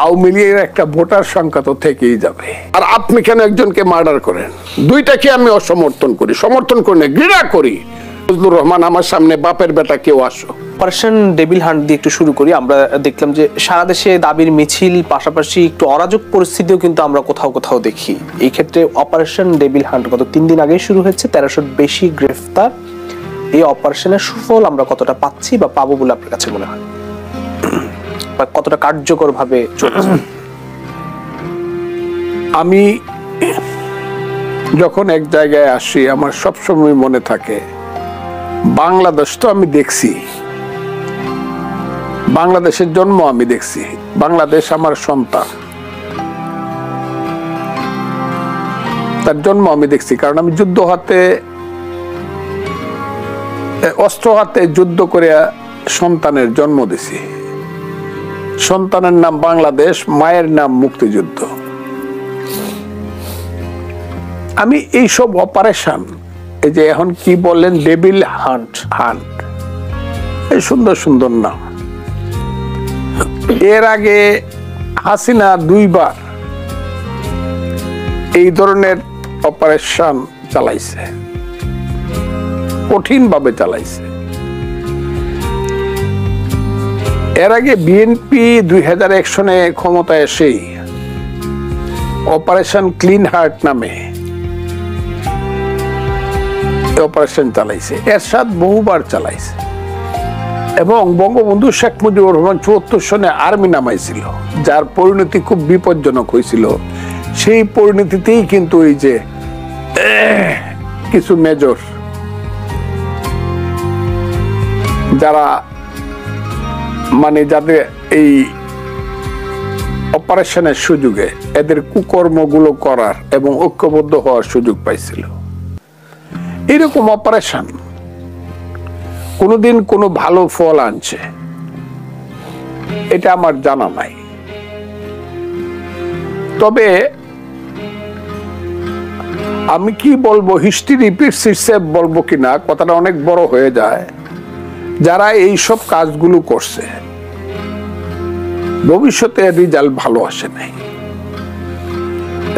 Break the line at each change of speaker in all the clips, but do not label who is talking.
আওয়ামী লীগের একটা ভোটার সংখ্যা তো থেকেই যাবে। আর আপনি কেন একজনকে মার্ডার করেন? দুইটাকে আমি অসমর্থন করি, সমর্থন করি না, ঘৃণা করি। ফজলুর রহমান আমার সামনে বাপের বেটা কেউ আসো।
অপারেশন ডেভিল হান্ট দিয়ে একটু শুরু করি। আমরা দেখলাম যে সারা দেশে দাবির মিছিল, পাশাপাশি একটু অরাজক পরিস্থিতিও কিন্তু আমরা কোথাও কোথাও দেখি। এই ক্ষেত্রে অপারেশন ডেভিল হান্ট গত 3 দিন আগেই শুরু হয়েছে, 1300-র বেশি গ্রেফতার। এই অপারেশনের সুফল আমরা কতটা পাচ্ছি বা পাবো বলে আপনার কাছে মনে হয়, বা কতটা কার্যকর ভাবে চলছে?
আমি যখন এক জায়গায় আসি আমার সবসময় মনে থাকে বাংলাদেশ তো আমি দেখছি, বাংলাদেশের জন্ম আমি দেখছি, বাংলাদেশ আমার সন্তান, তার জন্ম আমি দেখছি। কারণ আমি যুদ্ধ হাতে, অস্ত্র হাতে যুদ্ধ করে সন্তানের জন্ম দিছি। সন্তানের নাম বাংলাদেশ, মায়ের নাম মুক্তিযুদ্ধ। আমি এইসব অপারেশন, এই যে এখন কি বললেন ডেভিল হান্ট, এই সুন্দর সুন্দর নাম। এর আগে হাসিনা 2 বার এই ধরনের অপারেশন চালাইছে, কঠিন ভাবে চালাইছে। এর আগে বিএনপি 2001 সনে ক্ষমতায় এসেই অপারেশন ক্লিন হার্ট নামে অপারেশন চালাইছে, এরশাদ বহুবার চালাইছে। এবং বঙ্গবন্ধু শেখ মুজিবুর রহমান 74 সনে আর্মি নামাইছিল, যার পরিণতি খুব বিপজ্জনক হয়েছিল। সেই পরিণতিতেই কিন্তু এই যে কিছু মেজর যারা মানে যাদের এই অপারেশনের সুযোগে এদের কুকর্মগুলো করার এবং ঐক্যবদ্ধ হওয়ার সুযোগ পাইছিল। এরকম অপারেশন কোনোদিন কোনো ভালো ফল আনছে এটা আমার জানা নাই। তবে আমি কি বলবো, হিস্ট্রি রিপিটস ইটসেলফ বলবো কিনা, কথাটা অনেক বড় হয়ে যায়। যারা এই সব কাজগুলো করছে ভবিষ্যতে রেজাল্ট ভালো আসে নাই,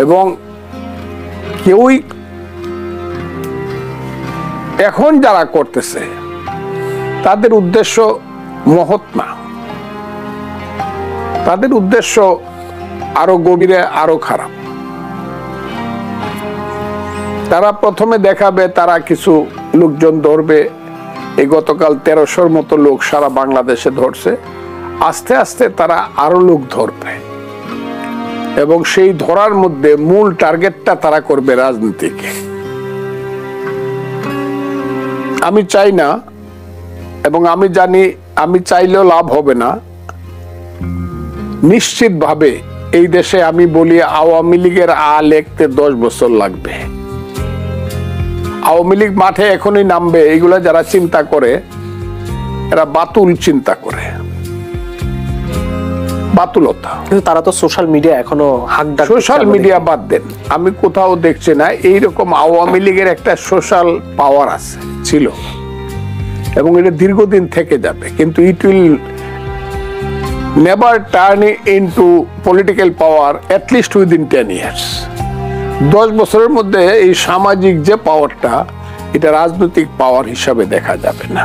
এবং কেউই এখন যারা করতেছে তাদের উদ্দেশ্য মহৎ না, তাদের উদ্দেশ্য আরো গভীরে, আরো খারাপ। তারা প্রথমে দেখাবে তারা কিছু লোকজন ধরবে। এই গতকাল 1300-র মতো লোক সারা বাংলাদেশে ধরছে। আস্তে আস্তে তারা আরো লোক ধরবে, এবং সেই ধরার মধ্যে মূল টার্গেটটা তারা করবে রাজনীতিকে। আমি চাই না, এবং আমি জানি আমি চাইলেও লাভ হবে না। নিশ্চিতভাবে এই দেশে আমি বলি আওয়ামী লীগের লিখতে 10 বছর লাগবে। আওয়ামী লীগ মাঠে এখনই নামবে, এইগুলা যারা চিন্তা করে এরা বাতুল চিন্তা করে, বাতুলতা।
কিন্তু তারা তো সোশ্যাল মিডিয়া এখনো হাকডাক,
সোশ্যাল মিডিয়া বাদ দেন, আমি কোথাও দেখছি না এইরকম আওয়ামী লীগের একটা সোশ্যাল পাওয়ার আছে, ছিল, এবং এটা দীর্ঘদিন থেকে যাবে। কিন্তু it will never turn into political power at least within 10 years। 10 বছরের মধ্যে এই সামাজিক যে পাওয়ারটা, এটা রাজনৈতিক পাওয়ার হিসাবে দেখা যাবে না।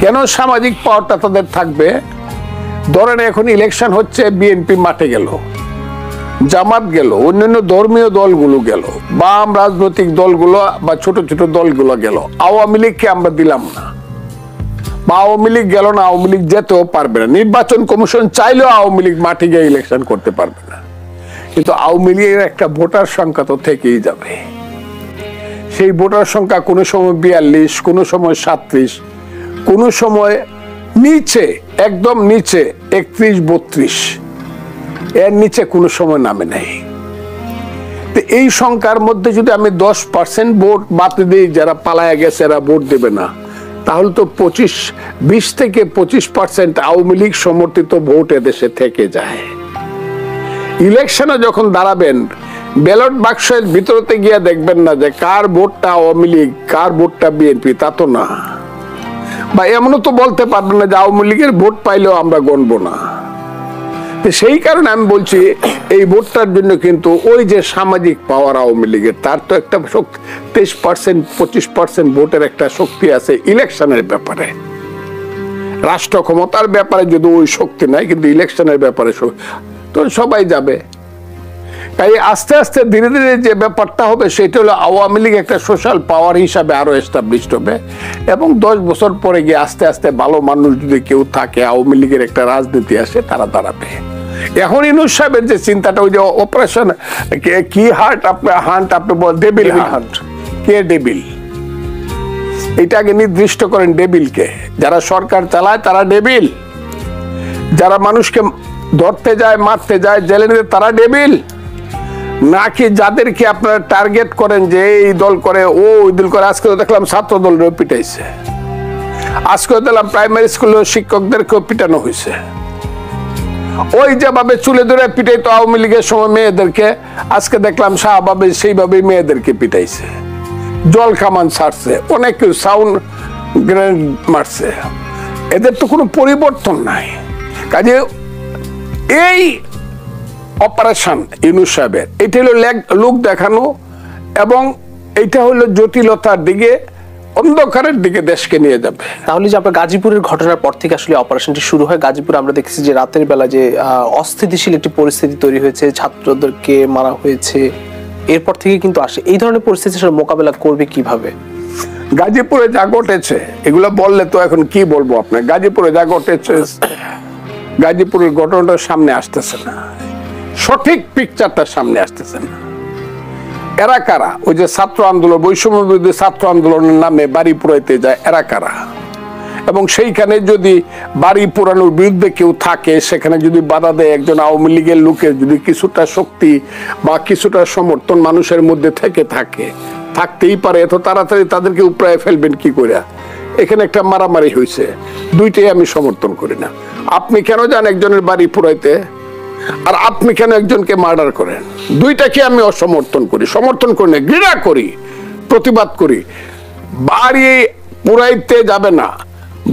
কেন সামাজিক পাওয়ারটা তাদের থাকবে? ধরেন এখন ইলেকশন হচ্ছে, বিএনপি মাঠে গেল, জামাত গেল, অন্যান্য ধর্মীয় দলগুলো গেল, বাম রাজনৈতিক দলগুলো বা ছোট ছোট দলগুলো গেল, আওয়ামী লীগকে আমরা দিলাম না, বা আওয়ামী লীগ গেল না, আওয়ামী লীগ যেতেও পারবে না। নির্বাচন কমিশন চাইলেও আওয়ামী লীগ মাঠে গিয়ে ইলেকশন করতে পারবে না। কিন্তু আওয়ামী লীগের একটা ভোটার সংখ্যা তো থেকেই যাবে। সেই ভোটার সংখ্যা কোনো সময় 42, কোনো সময় 37, কোনো সময় নিচে, একদম নিচে 31-32, এর নিচে কোনো সময় নামে নাই। এই সংখ্যার মধ্যে যদি আমি 10% ভোট বাদ দিই, যারা পালায়া গেছে এরা ভোট দেবে না, তাহলে তো 20 থেকে 25% আওয়ামী লীগ সমর্থিত ভোট এদেশে থেকে যায়। ইলেকশনে যখন দাঁড়াবেন, ব্যালট বাক্সের ভিতরতে গিয়ে দেখবেন না যে কার ভোটটা আওয়ামী লীগ, কার ভোটটা বিএনপি, তা তো না। বা এমনও তো বলতে পারবেন না যে আওয়ামী লীগের ভোট পাইলেও আমরা গণবো না। তো সেই কারণে আমি বলছি এই ভোটটার জন্য কিন্তু ওই যে সামাজিক পাওয়ার আওয়ামী লীগের, তার তো একটা 23% 25% ভোটের একটা শক্তি আছে ইলেকশনের ব্যাপারে। রাষ্ট্র ক্ষমতার ব্যাপারে যদি ওই শক্তি নাই, কিন্তু ইলেকশনের ব্যাপারে তো সবাই যাবে। তাই আস্তে আস্তে ধীরে ধীরে যে ব্যাপারটা হবে সেটা হলো আওয়ামী লীগ একটা সোশ্যাল পাওয়ার হিসাবে আরো এস্টাবলিশড হবে, এবং 10 বছর পরে গিয়ে আস্তে আস্তে ভালো মানুষ যদি কেউ থাকে, আওয়ামী লীগের একটা রাজনীতি আসে, তারা দাঁড়াবে। এখন ইউনূস সাহেবের যে চিন্তাটা, ওই যে অপারেশন কি হান্ট আপনি ডেবিল হান্ট, কে ডেবিল এটা আগে নির্দিষ্ট করেন। ডেবিলকে যারা সরকার চালায় তারা ডেবিল, যারা মানুষকে ধরতে যায়, মারতে যায়, জেলে নিতে, তারা ডেবিল, নাকি যাদেরকে আপনারা টার্গেট করেন যে এই দল করে, ও ওই দল করে। আজকে দেখলাম ছাত্র দলেরও পিটাইছে, আজকে দেখলাম প্রাইমারি স্কুলের শিক্ষকদেরকেও পিটানো হয়েছে। ওই যেভাবে চুলে ধরে পিটাইতো আওয়ামী লীগের সময় মেয়েদেরকে, আজকে দেখলাম শাহবাবে সেইভাবে মেয়েদেরকে পিটাইছে, জল কামান ছাড়ছে, অনেক কেউ সাউন্ড গ্রেনেড মারছে। এদের তো কোনো পরিবর্তন নাই। কাজে এই অপারেশন ইউনূস সাহেবের, এটা হলো লোক দেখানো, এবং এটা হলো জটিলতার দিকে, অন্ধকারের দিকে দেশকে নিয়ে যাবে।
তাহলে যে আপনার গাজীপুরের ঘটনার পর থেকে আসলে অপারেশনটি শুরু হয়। গাজীপুরে আমরা দেখেছি যে রাতের বেলা যে অস্থিতিশীল একটি পরিস্থিতি তৈরি হয়েছে, ছাত্রদেরকে মারা হয়েছে, এরপর থেকে কিন্তু আসে এই ধরনের পরিস্থিতির সাথে মোকাবেলা করবে কিভাবে?
গাজীপুরে যা ঘটেছে এগুলো বললে তো এখন কি বলবো আপনার। গাজীপুরে যা ঘটেছে, গাজীপুরের ঘটনাটা সামনে আসতেছে না, সঠিক পিকচারটা সামনে আসতেছে না। এরা কারা? ওই যে ছাত্র আন্দোলন, বৈষম্য বিরোধী ছাত্র আন্দোলনের নামে বাড়ি পুরাইতে যায়, এরা কারা? এবং সেইখানে যদি বাড়ি পুরানোর বিরুদ্ধে কেউ থাকে, সেখানে যদি বাধা দেয় একজন আওয়ামী লীগের লোকের, যদি কিছুটা শক্তি বা কিছুটা সমর্থন মানুষের মধ্যে থেকে থাকে, থাকতেই পারে, এত তাড়াতাড়ি তাদেরকে উপড়ায় ফেলবেন কি করে? এখানে একটা মারামারি হয়েছে, দুইটাই আমি সমর্থন করি না। আপনি কেন যান একজনের বাড়ি পুরাইতে, আর আপনি কেন একজনকে মার্ডার করেন? দুইটাকে আমি অসমর্থন করি, সমর্থন করি না, ঘৃণা করি, প্রতিবাদ করি। বাড়ি পুরাইতে যাবে না,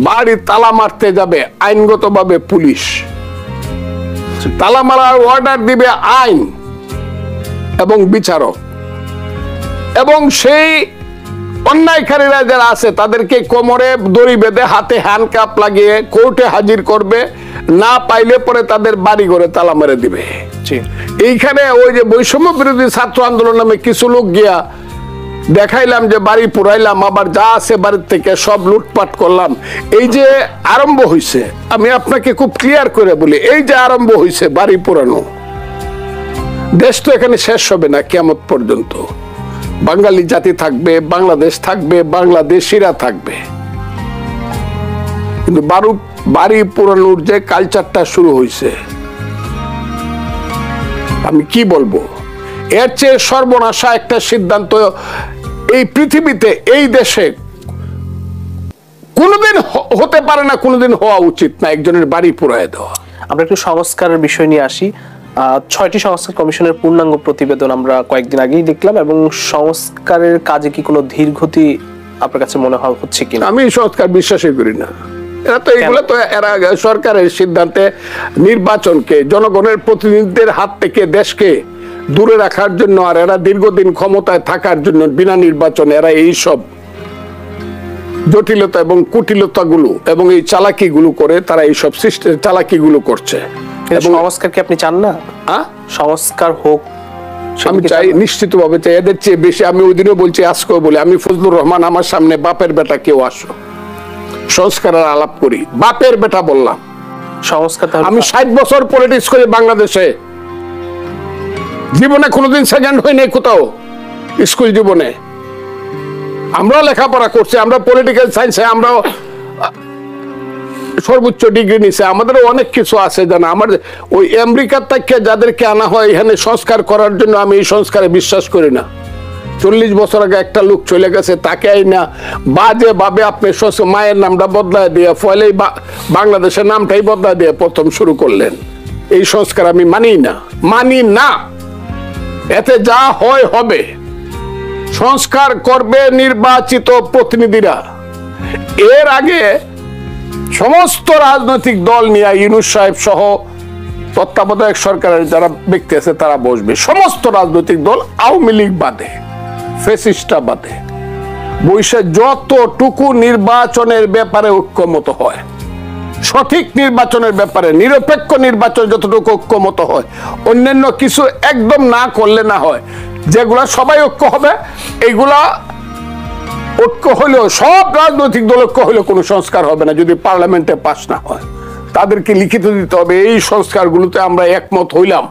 বাড়ি তালা মারতে যাবে আইনগতভাবে পুলিশ, তালা মারার অর্ডার দিবে আইন এবং বিচারক, এবং সেই অন্যায়কারীরা যারা আছে তাদেরকে কোমরে দড়ি বেঁধে হাতে হ্যান্ডকাপ লাগিয়ে কোর্টে হাজির করবে, না পাইলে পরে তাদের বাড়ি ঘরে তালা মেরে দিবে। এইখানে ওই যে বৈষম্য বিরোধী ছাত্র আন্দোলন নামে কিছু লোক গিয়া দেখাইলাম যে বাড়ি পুরাইলাম, আবার যা আছে বাড়ির থেকে সব লুটপাট করলাম, এই যে আরম্ভ হয়েছে, আমি আপনাকে খুব ক্লিয়ার করে বলি, এই যে আরম্ভ হয়েছে বাড়ি পুরানো, দেশ তো এখানে শেষ হবে না কিয়ামত পর্যন্ত। বাঙালি জাতি থাকবে, বাংলাদেশ থাকবে, বাংলাদেশিরা থাকবে, কিন্তু বাড়ি পুরানোর যে কালচারটা শুরু হয়েছে, আমি কি বলবো, এর চেয়ে সর্বনাশা একটা সিদ্ধান্ত এই পৃথিবীতে, এই দেশে কোনোদিন হতে পারে না, কোনোদিন হওয়া উচিত না, একজনের বাড়ি পুরায় দেওয়া।
আমরা একটু সংস্কারের বিষয় নিয়ে আসি। 6টি সংস্কার কমিশনের পূর্ণাঙ্গ প্রতিবেদন আমরা কয়েকদিন আগেই দেখলাম, এবং সংস্কারের কাজে কি কোনো ধীরগতি আপনার কাছে মনে হচ্ছে কিনা? আমি
সংস্কার বিশ্বাসই করি না। এরা তো এগুলো তো এরা সরকারের সিদ্ধান্তে নির্বাচনকে, জনগণের প্রতিনিধিদের হাত থেকে দেশকে দূরে রাখার জন্য, আর এরা দীর্ঘদিন ক্ষমতায় থাকার জন্য বিনা নির্বাচনে এরা এই সব জটিলতা এবং কুটিলতা গুলো এবং এই চালাকি গুলো করে, তারা এই সব চালাকি গুলো করছে।
সংস্কার কি আপনি চান না? সংস্কার হোক
আমি চাই, নিশ্চিতভাবে চাই। এদের চেয়ে বেশি আমি ওই দিনও বলছি, আজকেও বলি, আমি ফজলুর রহমান আমার সামনে বাপের বেটা কেউ আসো, সংস্কারের আলাপ করি, বাপের বেটা বললাম।
সংস্কার
আমি 60 বছর পলিটিক্স করি বাংলাদেশে, জীবনে কোনোদিন সেকেন্ড হয় নাই কোথাও, স্কুল জীবনে আমরা লেখাপড়া করছি, আমরা পলিটিক্যাল সায়েন্সে আমরাও সর্বোচ্চ ডিগ্রি নিছে, আমাদের অনেক কিছু আছে জানা। আমার ওই আমেরিকার থেকে যাদেরকে আনা হয় এখানে সংস্কার করার জন্য, আমি এই সংস্কারে বিশ্বাস করি না। 40 বছর আগে একটা লোক চলে গেছে, তাকে না বাজে ভাবে আপনি মায়ের নামটা বদলায় দিয়ে, ফলে বাংলাদেশের নামটাই বদলায় দিয়ে প্রথম শুরু করলেন। এই সংস্কার আমি মানি না। এতে যা হয় হবে, সংস্কার করবে নির্বাচিত প্রতিনিধিরা। এর আগে সমস্ত রাজনৈতিক দল নিয়ে ইউনূস সাহেব সহ তত্ত্বাবধায়ক সরকারের যারা ব্যক্তি আছে তারা বসবে, সমস্ত রাজনৈতিক দল আওয়ামী লীগ বাদে, ফ্যাসিস্টরা বাদে, বৈশে যতটুকু নির্বাচনের ব্যাপারে ঐক্যমত হয়, সঠিক নির্বাচনের ব্যাপারে নিরপেক্ষ নির্বাচন যতটুকু ঐক্যমত হয়, অন্যান্য কিছু একদম না করলে না হয়, যেগুলা সবাই ঐক্য হবে, এইগুলা ঐক্য হলেও সব রাজনৈতিক দল ঐক্য হলেও কোনো সংস্কার হবে না যদি পার্লামেন্টে পাস না হয়। তাদেরকে লিখিত দিতে হবে এই সংস্কারগুলোতে আমরা একমত হইলাম।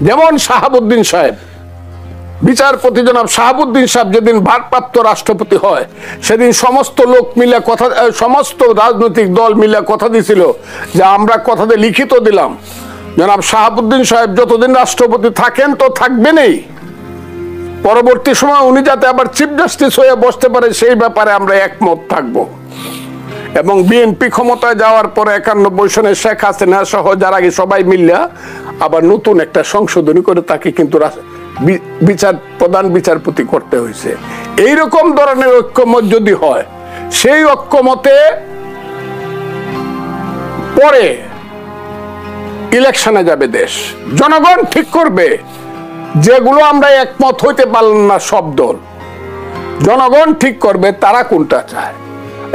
যেমন শাহাবুদ্দিন সাহেব, বিচারপতি জনাব শাহাবুদ্দিন সাহেব যেদিন ভারপ্রাপ্ত রাষ্ট্রপতি হয় সেদিন সমস্ত লোক মিলে কথা, সমস্ত রাজনৈতিক দল মিলে কথা দিছিল যে আমরা কথাতে লিখিত দিলাম জনাব শাহাবুদ্দিন সাহেব যতদিন রাষ্ট্রপতি থাকেন তো থাকবেনই, পরবর্তী সময় উনি যাতে আবার চিফ জাস্টিস হয়ে বসতে পারে সেই ব্যাপারে আমরা একমত থাকব। এবং বিএনপি ক্ষমতায় যাওয়ার পরে 91 সনে শেখ হাসিনা সহ যার আগে সবাই মিললে আবার নতুন একটা সংশোধনী করে তাকে কিন্তু প্রধান বিচারপতি করতে হয়েছে। এইরকম ধরনের ঐক্যমত যদি হয়, সেই ঐক্যমতে পরে ইলেকশনে যাবে দেশ, জনগণ ঠিক করবে যেগুলো আমরা একমত হইতে পারলাম না সব দল, জনগণ ঠিক করবে তারা কোনটা চায়।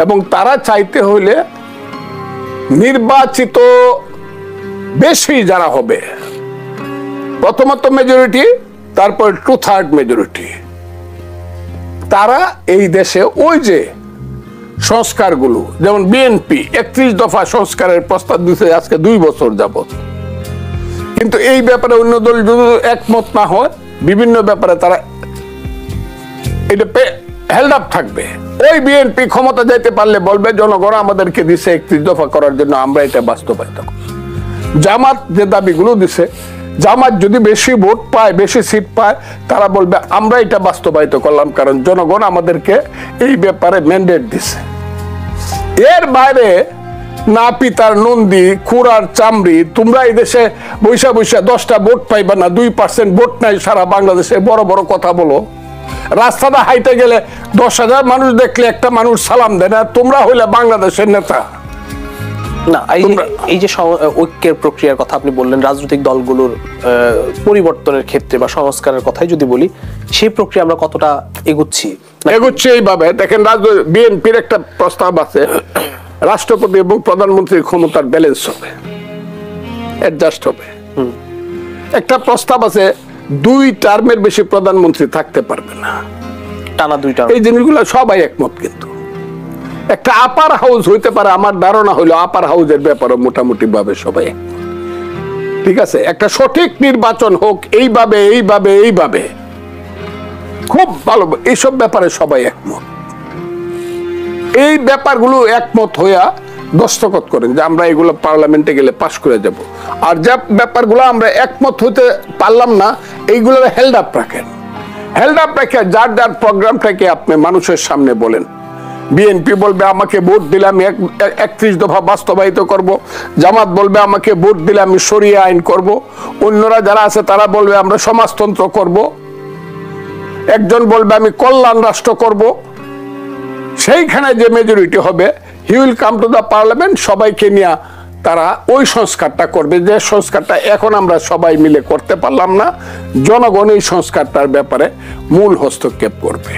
এবং তারা চাইতে হইলে নির্বাচিত বেশি যারা হবে, প্রথমত মেজরিটি, তারপর 2/3 মেজরিটি, তারা এই দেশে ওই যে সংস্কারগুলো, যেমন বিএনপি 31 দফা সংস্কারের প্রস্তাব দিচ্ছে আজকে 2 বছর যাবত, কিন্তু এই ব্যাপারে অন্য দল যদি একমত না হয়, বিভিন্ন ব্যাপারে তারা এটা হেল্ড আপ থাকবে। ওই বিএনপি ক্ষমতা যাইতে পারলে বলবে জনগণ আমাদেরকে দিছে 31 দফা করার জন্য, আমরা এটা বাস্তবায়িত করব। জামাত যে দাবিগুলো দিছে, জামাত যদি বেশি ভোট পায়, বেশি সিট পায়, তারা বলবে আমরা এটা বাস্তবায়িত করলাম কারণ জনগণ আমাদেরকে এই ব্যাপারে ম্যান্ডেট দিছে। এর বাইরে না পিতার নন্দী খুরার চামড়ি, তোমরা এই দেশে বৈশা বৈশা 10টা ভোট পাইবা না, 2% ভোট নাই সারা বাংলাদেশে, বড় বড় কথা বলো। রাস্তাটা হাইটে গেলে 10,000 মানুষ দেখলে একটা মানুষ সালাম দেয় না, তোমরা হইলে বাংলাদেশের নেতা
না। এই যে ঐক্যের প্রক্রিয়ার কথা আপনি বললেন, রাজনৈতিক দলগুলোর পরিবর্তনের ক্ষেত্রে বা সংস্কারের কথাই যদি বলি, সেই প্রক্রিয়া আমরা কতটা এগুচ্ছি?
এইভাবে দেখেন, বিএনপির একটা প্রস্তাব আছে রাষ্ট্রপতি এবং প্রধানমন্ত্রীর ক্ষমতার ব্যালেন্স হবে, অ্যাডজাস্ট হবে। একটা প্রস্তাব আছে 2 টার্মের বেশি প্রধানমন্ত্রী থাকতে পারবে না,
টানা 2 টার্ম।
এই জিনিসগুলো সবাই একমত। কিন্তু একটা আপার হাউস হইতে পারে, আমার ধারণা হইলো আপার হাউসের ব্যাপারে মোটামুটি ভাবে সবাই একমত। ঠিক আছে, একটা সঠিক নির্বাচন হোক এইভাবে এইভাবে এইভাবে, খুব ভালো, এইসব ব্যাপারে সবাই একমত। এই ব্যাপারগুলো একমত হইয়া দস্তখত করেন যে আমরা এগুলো পার্লামেন্টে গেলে পাশ করে যাব। আর যে ব্যাপারগুলো আমরা একমত হইতে পারলাম না, এইগুলো হেল্ড আপ রাখেন। হেল্ড আপ রেখে যার যার প্রোগ্রামটাকে আপনি মানুষের সামনে বলেন। বিএনপি বলবে আমাকে ভোট দিলে আমি 31 দফা বাস্তবায়িত করব, জামাত বলবে আমাকে ভোট দিলে আমি শরিয়া আইন করব, অন্যরা যারা আছে তারা বলবে আমরা সমাজতন্ত্র করব, একজন বলবে আমি কল্যাণ রাষ্ট্র করব। সেইখানে যে মেজরিটি হবে, he will come to the Parliament, সবাইকে নিয়ে তারা ওই সংস্কারটা করবে, যে সংস্কারটা এখন আমরা সবাই মিলে করতে পারলাম না, জনগণ এই সংস্কারটার ব্যাপারে মূল হস্তক্ষেপ করবে।